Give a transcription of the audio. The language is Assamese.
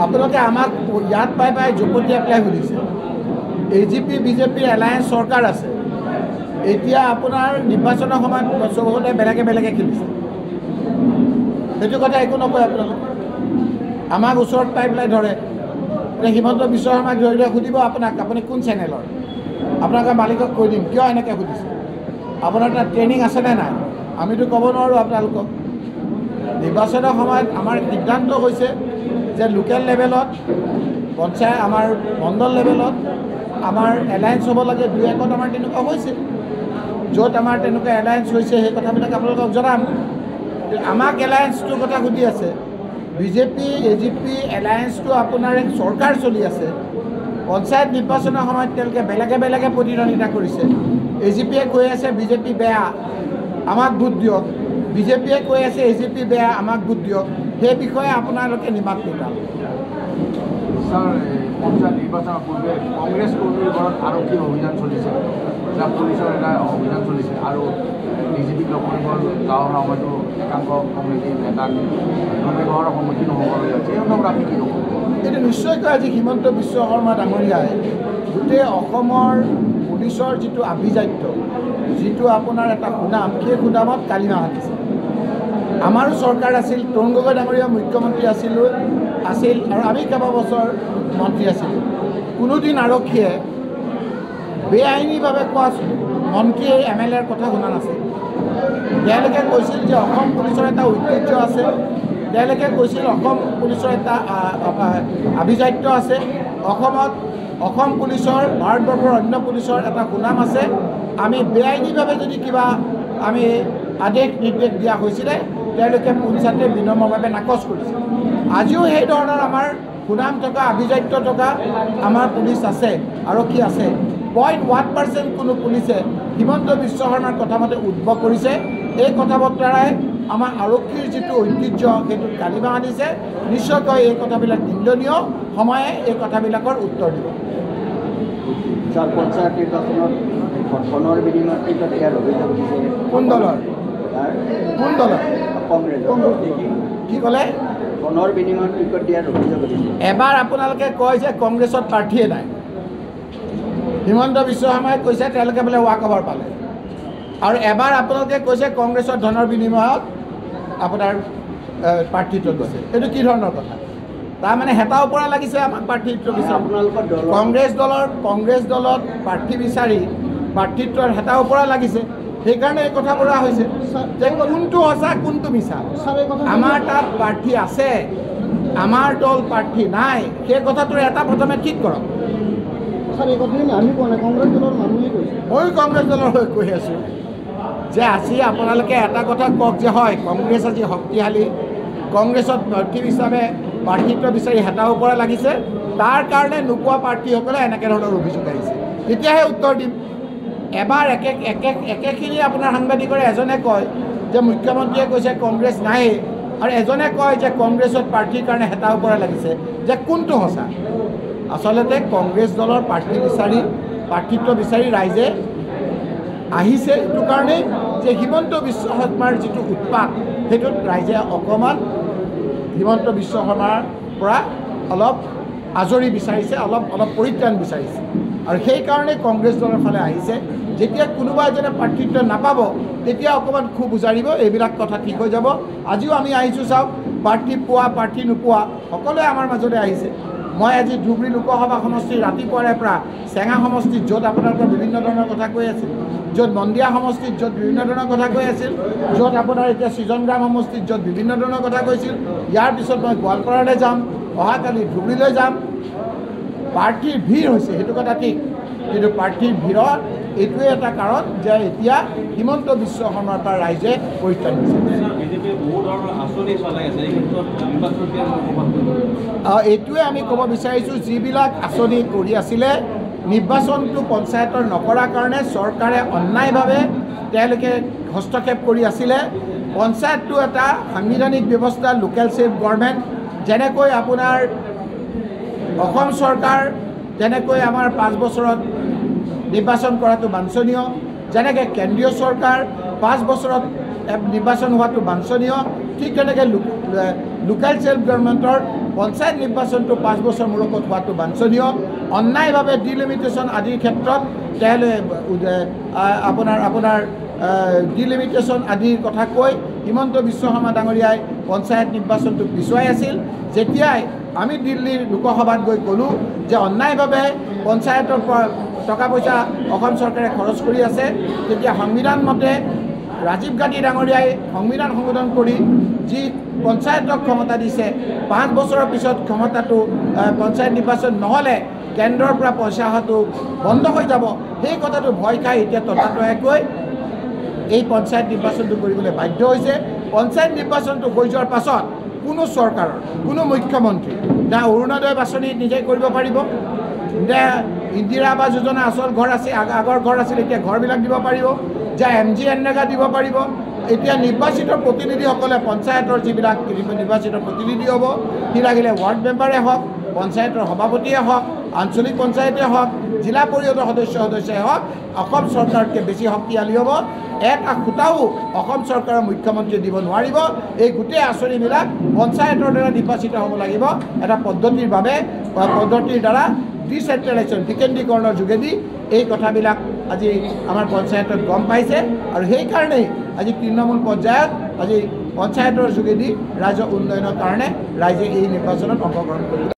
আপোনালোকে আমাক ইয়াত পাই পাই জপতীয়া পেলাই সুধিছে AGP BJP এলায়েন্স চৰকাৰ আছে এতিয়া আপোনাৰ নিৰ্বাচনৰ সময়ত চবতে বেলেগে বেলেগে খেলিছে সেইটো কথা একো নকয় আপোনালোকে আমাক ওচৰত পাই পেলাই ধৰে হিমন্ত বিশ্ব শৰ্মাক ধৰি সুধিব আপোনাক আপুনি কোন চেনেলৰ আপোনালোকে মালিকক কৈ দিম কিয় এনেকৈ সুধিছে আপোনাৰ তাত ট্ৰেইনিং আছেনে নাই আমিতো ক'ব নোৱাৰোঁ আপোনালোকক নিৰ্বাচনৰ সময়ত আমাৰ সিদ্ধান্ত হৈছে যে লোকেল লেভেলত পঞ্চায়ত আমাৰ মণ্ডল লেভেলত আমাৰ এলায়েন্স হ'ব লাগে 2-1ত আমাৰ তেনেকুৱা হৈছে য'ত আমাৰ তেনেকুৱা এলায়েন্স হৈছে সেই কথাবিলাক আপোনালোকক জনাম আমাক এলায়েন্সটোৰ কথা সুধি আছে BJP AGP এলায়েন্সটো আপোনাৰ এক চৰকাৰ চলি আছে পঞ্চায়ত নিৰ্বাচনৰ সময়ত তেওঁলোকে বেলেগে বেলেগে প্ৰতিদ্বন্দ্বিতা কৰিছে AGPয়ে কৈ আছে BJP বেয়া আমাক ভোট দিয়ক BJPয়ে কৈ আছে AGP বেয়া আমাক ভোট দিয়ক সেই বিষয়ে আপোনালোকে নিমাত নিকাল স্যার পঞ্চায়েত নির্বাচনের পূর্বে কংগ্রেস কর্মীর ঘরত আরক্ষী অভিযান চলিছে পুলিশের এটা অভিযান চলিছে আর BJP লক্ষণগড় যাওয়ার সময়তো একাংশ কমিটির নেতা দুৰ্ব্যৱহাৰৰ সন্মুখীন হ'বলগীয়া হৈছে এই সন্দৰ্ভত আপুনি কি ক'ব এইটো নিশ্চয়কৈ আজি হিমন্ত বিশ্ব শৰ্মা ডাঙৰীয়াই গোটেই অসমৰ পুলিচৰ যিটো আভিজাত্য যিটো আপোনাৰ এটা সুনাম সেই সুনামত কালিমা হাতিছে আমাৰো চৰকাৰ আছিল তৰুণ গগৈ ডাঙৰীয়া মুখ্যমন্ত্ৰী আছিল আৰু আমি কেইবাবছৰ মন্ত্ৰী আছিলোঁ কোনোদিন আৰক্ষীয়ে বেআইনীভাৱে কোৱা মন্ত্ৰীয়ে MLAৰ কথা শুনা নাছিল তেওঁলোকে কৈছিল যে অসম পুলিচৰ এটা ঐতিহ্য আছে তেওঁলোকে কৈছিল অসম পুলিচৰ এটা আভিজাত্য আছে অসমত অসম পুলিচৰ ভাৰতবৰ্ষৰ অন্য পুলিচৰ এটা সুনাম আছে আমি বেআইনীভাৱে যদি কিবা আমি আদেশ নিৰ্দেশ দিয়া হৈছিলে তেওঁলোকে পুলিচতে বিনম্ৰভাৱে নাকচ কৰিছে আজিও সেই ধৰণৰ আমাৰ সুনাম থকা আভিজাত্য থকা আমাৰ পুলিচ আছে আৰক্ষী আছে 0.1% কোনো পুলিচে হিমন্ত বিশ্ব শৰ্মাৰ কথা মতে উদ্ভৱ কৰিছে এই কথা বতৰাই আমাৰ আৰক্ষীৰ যিটো ঐতিহ্য সেইটো কালিমা আনিছে নিশ্চয়কৈ এই কথাবিলাক নিন্দনীয় সময়ে এই কথাবিলাকৰ উত্তৰ দিব পঞ্চায়ত নিৰ্বাচনত ধনৰ বিনিময়ত টিকট দিয়াৰ অভিযোগ দিছে কোন দলৰ কংগ্ৰেছ কি ক'লে ধনৰ বিনিময়ত টিকট দিয়াৰ অভিযোগ দিছে এবাৰ আপোনালোকে কয় যে কংগ্ৰেছত প্ৰাৰ্থীয়ে নাই হিমন্ত বিশ্ব শৰ্মাই কৈছে তেওঁলোকে বোলে ৱাক অভাৰ পালে আৰু এবাৰ আপোনালোকে কৈছে কংগ্ৰেছৰ ধনৰ বিনিময়ত আপোনাৰ প্ৰাৰ্থীত্ব দিছে এইটো কি ধৰণৰ কথা তাৰমানে হেতা ওপৰা লাগিছে আমাক প্ৰাৰ্থীত্ব বিচাৰি আপোনালোকৰ দলৰ কংগ্ৰেছ দলত প্ৰাৰ্থী বিচাৰি প্ৰাৰ্থীত্বৰ হেতা ওপৰা লাগিছে সেইকাৰণে এই কথা কোৱা হৈছে যে কোনটো সঁচা কোনটো মিছা আমাৰ তাত প্ৰাৰ্থী আছে আমাৰ দল প্ৰাৰ্থী নাই সেই কথাটোৰ এটা প্ৰথমে ঠিক কৰক আমি কোৱা নাই কংগ্ৰেছ দলৰ মানুহে কৈছে ময়ো কংগ্ৰেছ দলৰ হৈ কৈ আছোঁ যে আজি আপোনালোকে এটা কথা কওক যে হয় কংগ্ৰেছ আজি শক্তিশালী কংগ্ৰেছত প্ৰাৰ্থী হিচাপে প্ৰাৰ্থীত্ব বিচাৰি হেতাৰ ওপৰত লাগিছে তাৰ কাৰণে নোপোৱা প্ৰাৰ্থীসকলে এনেকৈ ধৰণৰ অভিযোগ আহিছে তেতিয়াহে উত্তৰ দিম এবাৰ একেখিনি আপোনাৰ সাংবাদিকৰে এজনে কয় যে মুখ্যমন্ত্ৰীয়ে কৈছে কংগ্ৰেছ নাই আৰু এজনে কয় যে কংগ্ৰেছত প্ৰাৰ্থীৰ কাৰণে হেতাৰ ওপৰত লাগিছে যে কোনটো সঁচা আচলতে কংগ্ৰেছ দলৰ প্ৰাৰ্থীত্ব বিচাৰি ৰাইজে আহিছে এইটো কাৰণেই যে হিমন্ত বিশ্ব শৰ্মাৰ যিটো উৎপাত সেইটোত ৰাইজে অকণমান হিমন্ত বিশ্ব শৰ্মাৰ পৰা অলপ আজৰি বিচাৰিছে অলপ পৰিত্ৰাণ বিচাৰিছে আৰু সেইকাৰণে কংগ্ৰেছ দলৰ ফালে আহিছে যেতিয়া কোনোবা এজনে প্ৰাৰ্থীত্ব নাপাব তেতিয়া অকণমান খুব উজাৰিব এইবিলাক কথা ঠিক হৈ যাব আজিও আমি আহিছোঁ চাওক প্ৰাৰ্থী পোৱা প্ৰাৰ্থী নোপোৱা সকলোৱে আমাৰ মাজতে আহিছে মই আজি ধুবুৰী লোকসভা সমষ্টিৰ ৰাতিপুৱাৰে পৰা চেঙা সমষ্টিত য'ত আপোনালোকে বিভিন্ন ধৰণৰ কথা কৈ আছিল য'ত মন্দিয়া সমষ্টিত য'ত বিভিন্ন ধৰণৰ কথা কৈ আছিল য'ত আপোনাৰ এতিয়া সৃজনগ্ৰাম সমষ্টিত য'ত বিভিন্ন ধৰণৰ কথা কৈছিল ইয়াৰ পিছত মই গোৱালপাৰালৈ যাম অহাকালি ধুবুৰীলৈ যাম প্ৰাৰ্থীৰ ভিৰ হৈছে সেইটো কথা ঠিক কিন্তু প্ৰাৰ্থীৰ ভিৰত এইটোৱে এটা কাৰণ যে এতিয়া হিমন্ত বিশ্ব শৰ্মাৰ পৰা ৰাইজে পৰিত্ৰাণ বিচাৰিছে এইটোৱে আমি ক'ব বিচাৰিছোঁ যিবিলাক আঁচনি কৰি আছিলে নিৰ্বাচনটো পঞ্চায়তৰ নকৰাৰ কাৰণে চৰকাৰে অন্যায়ভাৱে তেওঁলোকে হস্তক্ষেপ কৰি আছিলে পঞ্চায়তটো এটা সাংবিধানিক ব্যৱস্থা লোকেল ছেল্ফ গভৰ্ণমেণ্ট যেনেকৈ আপোনাৰ অসম চৰকাৰ যেনেকৈ আমাৰ 5 বছৰত নিৰ্বাচন কৰাটো বাঞ্ছনীয় যেনেকৈ কেন্দ্ৰীয় চৰকাৰ 5 বছৰত নিৰ্বাচন হোৱাটো বাঞ্ছনীয় ঠিক তেনেকৈ লোকেল ছেল্ফ গভৰ্ণমেণ্টৰ পঞ্চায়ত নিৰ্বাচনটো 5 বছৰ মূৰত হোৱাটো বাঞ্ছনীয় অন্যায়ভাৱে ডিলিমিটেশ্যন আদিৰ ক্ষেত্ৰত আপোনাৰ ডিলিমিটেশ্যন আদিৰ কথা কৈ হিমন্ত বিশ্ব শৰ্মা ডাঙৰীয়াই পঞ্চায়ত নিৰ্বাচনটো পিছুৱাই আছিল যেতিয়াই আমি দিল্লীৰ লোকসভাত গৈ ক'লোঁ যে অন্যায়ভাৱে পঞ্চায়তৰ টকা পইচা অসম চৰকাৰে খৰচ কৰি আছে তেতিয়া সংবিধান মতে ৰাজীৱ গান্ধী ডাঙৰীয়াই সংবিধান সংশোধন কৰি যি পঞ্চায়তক ক্ষমতা দিছে 5 বছৰৰ পিছত ক্ষমতাটো পঞ্চায়ত নিৰ্বাচন নহ'লে কেন্দ্ৰৰ পৰা পইচা অহাটো বন্ধ হৈ যাব সেই কথাটো ভয় খাই এতিয়া ততাতৈয়াকৈ এই পঞ্চায়ত নিৰ্বাচনটো কৰিবলৈ বাধ্য হৈছে পঞ্চায়ত নিৰ্বাচনটো হৈ যোৱাৰ পাছত কোনো চৰকাৰৰ কোনো মুখ্যমন্ত্ৰী না অৰুণোদয় বাছনি নিজে কৰিব পাৰিব নে ইন্দিৰা আৱাস যোজনা আচল ঘৰ আছে আগৰ ঘৰ আছিল এতিয়া ঘৰবিলাক দিব পাৰিব যে MGNৰেগা দিব পাৰিব এতিয়া নিৰ্বাচিত প্ৰতিনিধিসকলে পঞ্চায়তৰ যিবিলাক নিৰ্বাচিত প্ৰতিনিধি হ'ব সি লাগিলে ৱাৰ্ড মেম্বাৰে হওক পঞ্চায়তৰ সভাপতিয়ে হওক আঞ্চলিক পঞ্চায়তে হওক জিলা পৰিষদৰ সদস্যই হওক অসম চৰকাৰতকৈ বেছি শক্তিশালী হ'ব এটা খুটাও অসম চৰকাৰৰ মুখ্যমন্ত্ৰীয়ে দিব নোৱাৰিব এই গোটেই আঁচনিবিলাক পঞ্চায়তৰ দ্বাৰা নিৰ্বাচিত হ'ব লাগিব এটা পদ্ধতিৰ দ্বাৰা ডিচেন্ট্ৰেলাইজেশ্যন বিকেন্দ্ৰীকৰণৰ যোগেদি এই কথাবিলাক আজি আমাৰ পঞ্চায়তত গম পাইছে আৰু সেইকাৰণেই আজি তৃণমূল পৰ্যায়ত আজি পঞ্চায়তৰ যোগেদি ৰাজ্য উন্নয়নৰ কাৰণে ৰাইজে এই নিৰ্বাচনত অংশগ্ৰহণ কৰিব